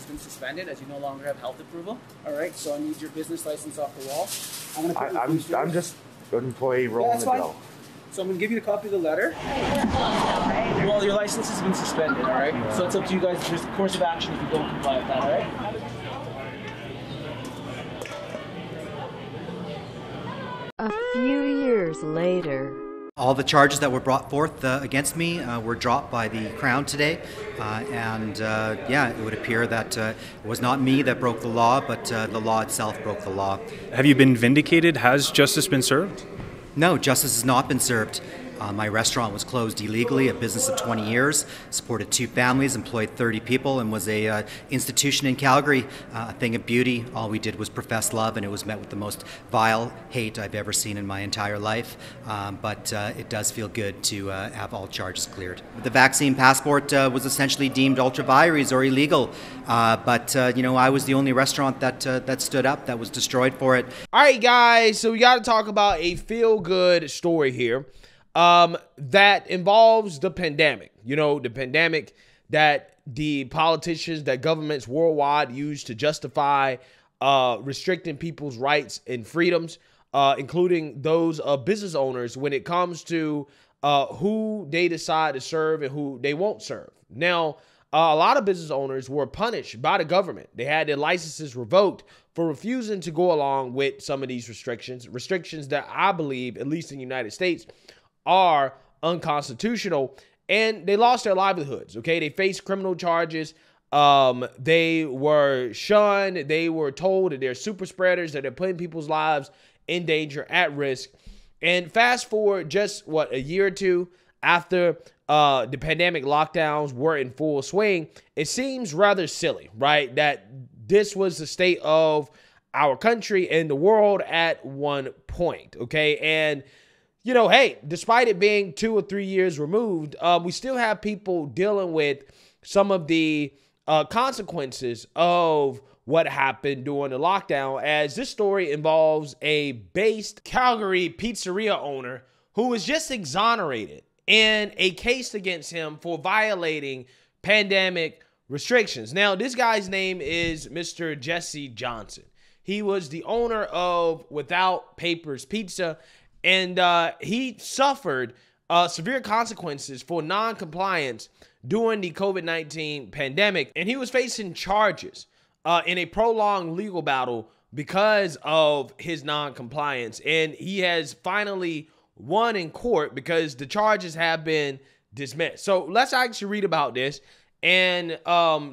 been suspended as you no longer have health approval. All right, so I need your business license off the wall. I'm just an employee rolling the dough. So I'm going to give you a copy of the letter. Well, your license has been suspended, all right? Yeah. So it's up to you guys. There's a course of action if you don't comply with that, all right? A few years later. All the charges that were brought forth against me were dropped by the Crown today, yeah, it would appear that it was not me that broke the law, but the law itself broke the law. Have you been vindicated? Has justice been served? No, justice has not been served. My restaurant was closed illegally, a business of 20 years, supported 2 families, employed 30 people, and was a institution in Calgary, a thing of beauty. All we did was profess love, and it was met with the most vile hate I've ever seen in my entire life. But it does feel good to have all charges cleared. The vaccine passport was essentially deemed ultra vires or illegal, but you know, I was the only restaurant that stood up, that was destroyed for it. All right, guys, so we got to talk about a feel-good story here. That involves the pandemic, you know, the pandemic that the politicians, that governments worldwide use to justify restricting people's rights and freedoms, including those of business owners when it comes to who they decide to serve and who they won't serve. Now, a lot of business owners were punished by the government. They had their licenses revoked for refusing to go along with some of these restrictions that I believe, at least in the United States, are unconstitutional, and they lost their livelihoods. Okay, they faced criminal charges. They were shunned. They were told that they're super spreaders, that they're putting people's lives in danger, at risk. And fast forward just a year or two after the pandemic lockdowns were in full swing, it seems rather silly, right, that this was the state of our country and the world at one point. Okay, and you know, hey, despite it being 2 or 3 years removed, we still have people dealing with some of the consequences of what happened during the lockdown, as this story involves a based Calgary pizzeria owner who was just exonerated in a case against him for violating pandemic restrictions. Now, this guy's name is Mr. Jesse Johnson. He was the owner of Without Papers Pizza, and he suffered severe consequences for non-compliance during the COVID-19 pandemic. And he was facing charges in a prolonged legal battle because of his non-compliance. And he has finally won in court because the charges have been dismissed. So let's actually read about this and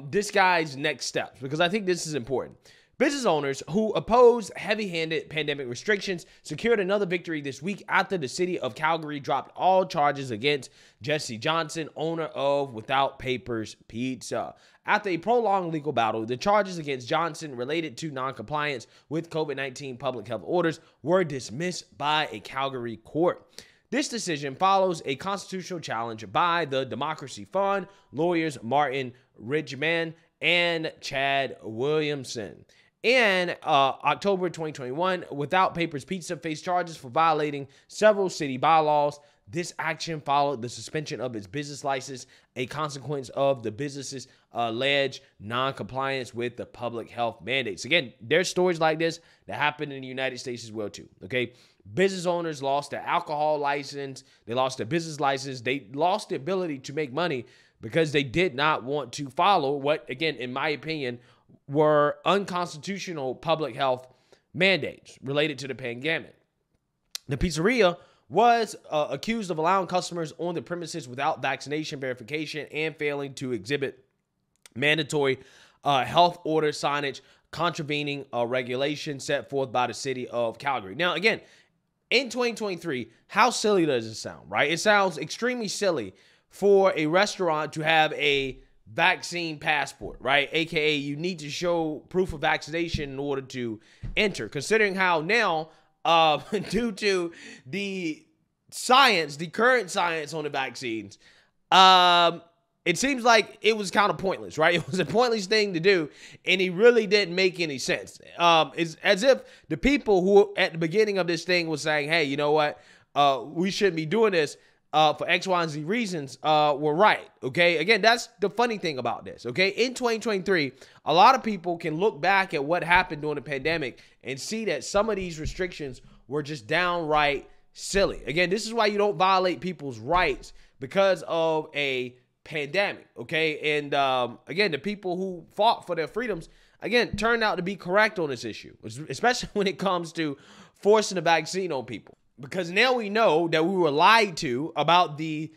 this guy's next steps, because I think this is important. Business owners who opposed heavy-handed pandemic restrictions secured another victory this week after the City of Calgary dropped all charges against Jesse Johnson, owner of Without Papers Pizza. After a prolonged legal battle, the charges against Johnson related to noncompliance with COVID-19 public health orders were dismissed by a Calgary court. This decision follows a constitutional challenge by the Democracy Fund lawyers Martin Ridgman and Chad Williamson. In October 2021, Without Papers Pizza faced charges for violating several city bylaws. This action followed the suspension of its business license, a consequence of the business's alleged non-compliance with the public health mandates. Again, there's stories like this that happen in the United States as well, too. Okay, business owners lost their alcohol license, they lost their business license, they lost the ability to make money because they did not want to follow what, again, in my opinion, were unconstitutional public health mandates related to the pandemic. The pizzeria was accused of allowing customers on the premises without vaccination verification and failing to exhibit mandatory health order signage, contravening a regulation set forth by the City of Calgary. Now, again, in 2023, how silly does it sound, right? It sounds extremely silly for a restaurant to have a vaccine passport, right? AKA you need to show proof of vaccination in order to enter, considering how now, due to the science, the current science on the vaccines, it seems like it was kind of pointless, right? It was a pointless thing to do, and it really didn't make any sense. It's as if the people who at the beginning of this thing was saying, hey, you know what? We shouldn't be doing this. for X, Y, and Z reasons were right. Okay, again, that's the funny thing about this. Okay, in 2023, a lot of people can look back at what happened during the pandemic and see that some of these restrictions were just downright silly. Again, this is why you don't violate people's rights because of a pandemic. Okay, and again, the people who fought for their freedoms, again, turned out to be correct on this issue, especially when it comes to forcing a vaccine on people. Because now we know that we were lied to about the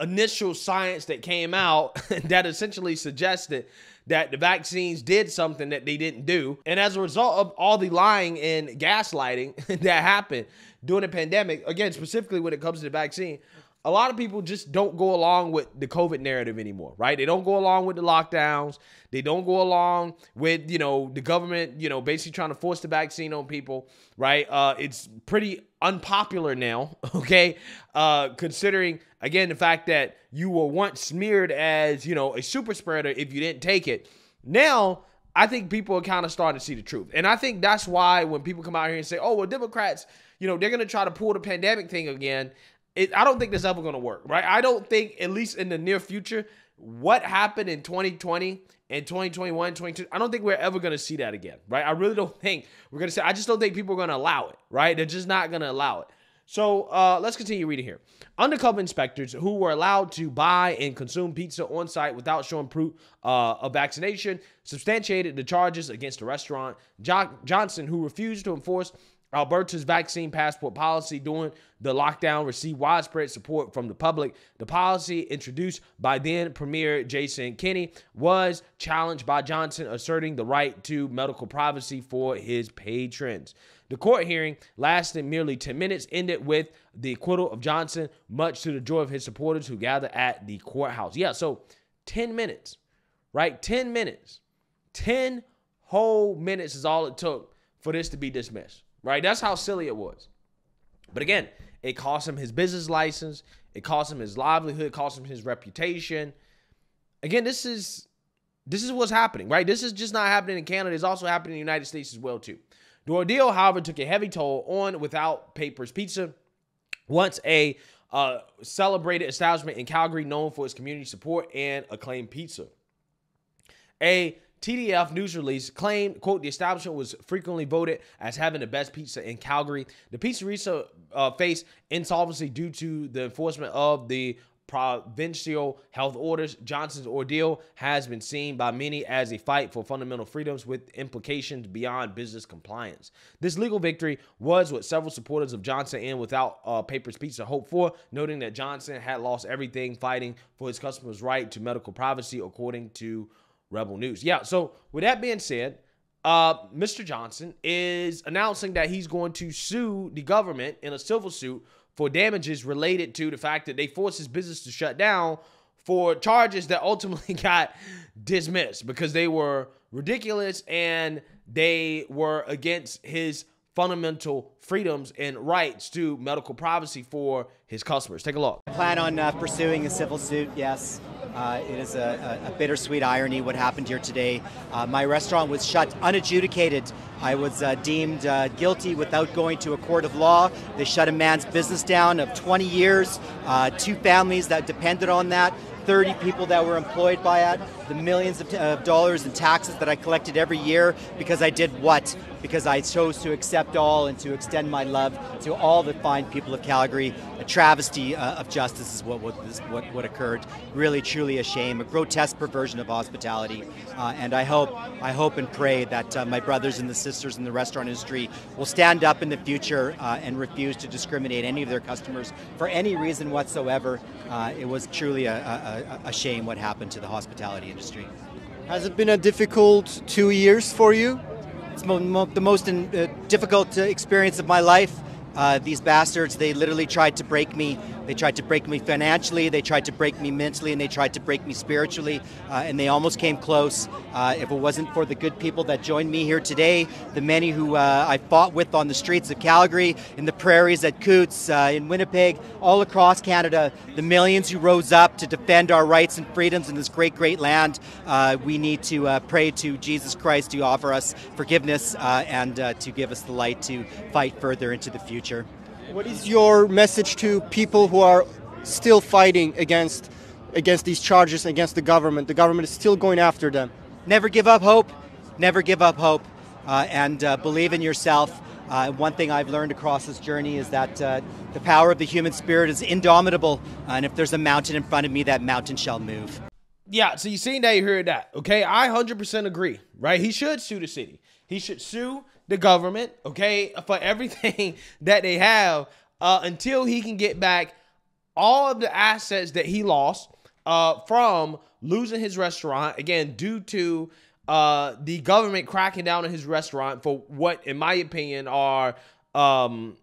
initial science that came out that essentially suggested that the vaccines did something that they didn't do. And as a result of all the lying and gaslighting that happened during the pandemic, again, specifically when it comes to the vaccine, a lot of people just don't go along with the COVID narrative anymore, right? They don't go along with the lockdowns. They don't go along with, the government, basically trying to force the vaccine on people, right? It's pretty unpopular now, okay? Considering, again, the fact that you were once smeared as, a super spreader if you didn't take it. Now, I think people are kind of starting to see the truth. And I think that's why when people come out here and say, oh, well, Democrats, they're going to try to pull the pandemic thing again, I don't think that's ever going to work, right? I don't think, at least in the near future, what happened in 2020 and 2021, 2022, I don't think we're ever going to see that again, right? I really don't think we're going to see, I just don't think people are going to allow it, right? They're just not going to allow it. So let's continue reading here. Undercover inspectors who were allowed to buy and consume pizza on site without showing proof of vaccination substantiated the charges against the restaurant. Johnson, who refused to enforce Alberta's vaccine passport policy during the lockdown, received widespread support from the public. The policy, introduced by then Premier Jason Kenney, was challenged by Johnson, asserting the right to medical privacy for his patrons. The court hearing lasted merely 10 minutes, ended with the acquittal of Johnson, much to the joy of his supporters who gathered at the courthouse. Yeah, so 10 minutes, right? 10 minutes. 10 whole minutes is all it took for this to be dismissed. Right? That's how silly it was. But again, it cost him his business license. It cost him his livelihood. It cost him his reputation. Again, this is what's happening, right? This is just not happening in Canada. It's also happening in the United States as well, too. The ordeal, however, took a heavy toll on Without Papers Pizza, once a celebrated establishment in Calgary known for its community support and acclaimed pizza. A TDF news release claimed, quote, the establishment was frequently voted as having the best pizza in Calgary. The pizzeria faced insolvency due to the enforcement of the provincial health orders. Johnson's ordeal has been seen by many as a fight for fundamental freedoms with implications beyond business compliance. This legal victory was what several supporters of Johnson and Without Papers Pizza hoped for, noting that Johnson had lost everything fighting for his customers' right to medical privacy, according to Rebel News. Yeah, so with that being said, Mr. Johnson is announcing that he's going to sue the government in a civil suit for damages related to the fact that they forced his business to shut down for charges that ultimately got dismissed because they were ridiculous and they were against his fundamental freedoms and rights to medical privacy for his customers. Take a look. I plan on pursuing a civil suit, yes. It is a bittersweet irony what happened here today. My restaurant was shut unadjudicated. I was deemed guilty without going to a court of law. They shut a man's business down of 20 years, 2 families that depended on that, 30 people that were employed by it, the millions of dollars in taxes that I collected every year because I did what? Because I chose to accept all and to extend my love to all the fine people of Calgary. A travesty of justice is what occurred. Really, truly a shame, a grotesque perversion of hospitality. And I hope and pray that my brothers and the sisters in the restaurant industry will stand up in the future and refuse to discriminate any of their customers for any reason whatsoever. It was truly a shame what happened to the hospitality industry. Has it been a difficult 2 years for you? It's the most difficult experience of my life. These bastards, they literally tried to break me. They tried to break me financially, they tried to break me mentally, and they tried to break me spiritually, and they almost came close. If it wasn't for the good people that joined me here today, the many who I fought with on the streets of Calgary, in the prairies at Coots, in Winnipeg, all across Canada, the millions who rose up to defend our rights and freedoms in this great, great land, we need to pray to Jesus Christ to offer us forgiveness and to give us the light to fight further into the future. What is your message to people who are still fighting against these charges, against the government. The government is still going after them. Never give up hope. Never give up hope. And believe in yourself. One thing I've learned across this journey is that the power of the human spirit is indomitable. And if there's a mountain in front of me, that mountain shall move. Yeah, so you seen that, you heard that. Okay, I 100% agree, right? He should sue the city. He should sue the government, okay, for everything that they have until he can get back all of the assets that he lost from losing his restaurant, again, due to the government cracking down on his restaurant for what, in my opinion, are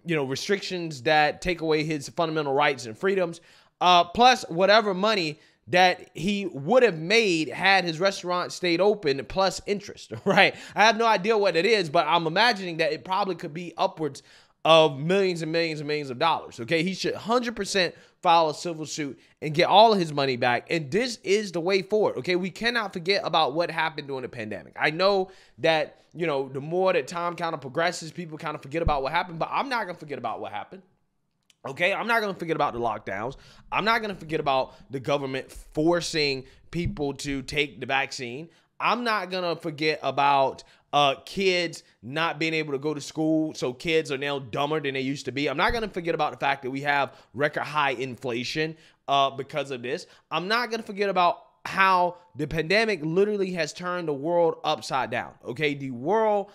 restrictions that take away his fundamental rights and freedoms, plus whatever money that he would have made had his restaurant stayed open, plus interest, right? I have no idea what it is, but I'm imagining that it probably could be upwards of millions and millions and millions of dollars, okay? He should 100% file a civil suit and get all of his money back, and this is the way forward, okay? We cannot forget about what happened during the pandemic. I know that, the more that time kind of progresses, people kind of forget about what happened, but I'm not going to forget about what happened. Okay, I'm not going to forget about the lockdowns. I'm not going to forget about the government forcing people to take the vaccine. I'm not going to forget about kids not being able to go to school, so kids are now dumber than they used to be. I'm not going to forget about the fact that we have record high inflation because of this. I'm not going to forget about how the pandemic literally has turned the world upside down. Okay, the world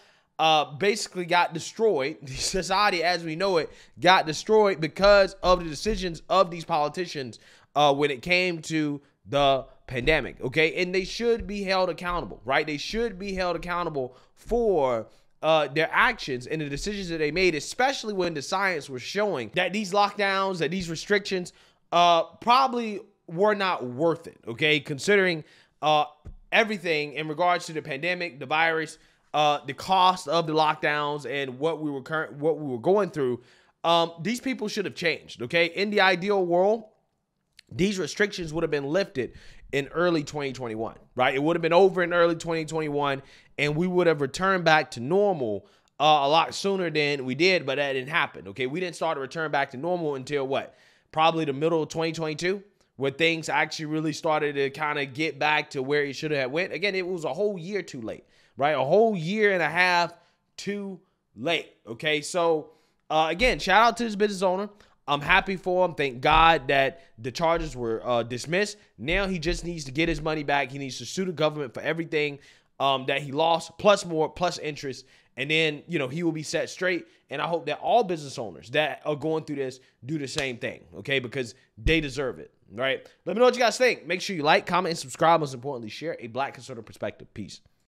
basically got destroyed. The society as we know it got destroyed because of the decisions of these politicians when it came to the pandemic, okay? And they should be held accountable, right? They should be held accountable for their actions and the decisions that they made, especially when the science was showing that these lockdowns, that these restrictions probably were not worth it, okay? Considering everything in regards to the pandemic, the virus, the cost of the lockdowns, and what we were going through, these people should have changed, okay? In the ideal world, these restrictions would have been lifted in early 2021, right? It would have been over in early 2021, and we would have returned back to normal a lot sooner than we did, but that didn't happen, okay? We didn't start to return back to normal until what? Probably the middle of 2022, where things actually really started to kind of get back to where it should have went. Again, it was a whole year too late. Right? A whole year and a half too late. Okay. So, again, shout out to this business owner. I'm happy for him. Thank God that the charges were dismissed. Now he just needs to get his money back. He needs to sue the government for everything that he lost, plus more, plus interest. And then, he will be set straight. And I hope that all business owners that are going through this do the same thing. Okay. Because they deserve it. Right. Let me know what you guys think. Make sure you like, comment, and subscribe. Most importantly, share a Black conservative perspective. Peace.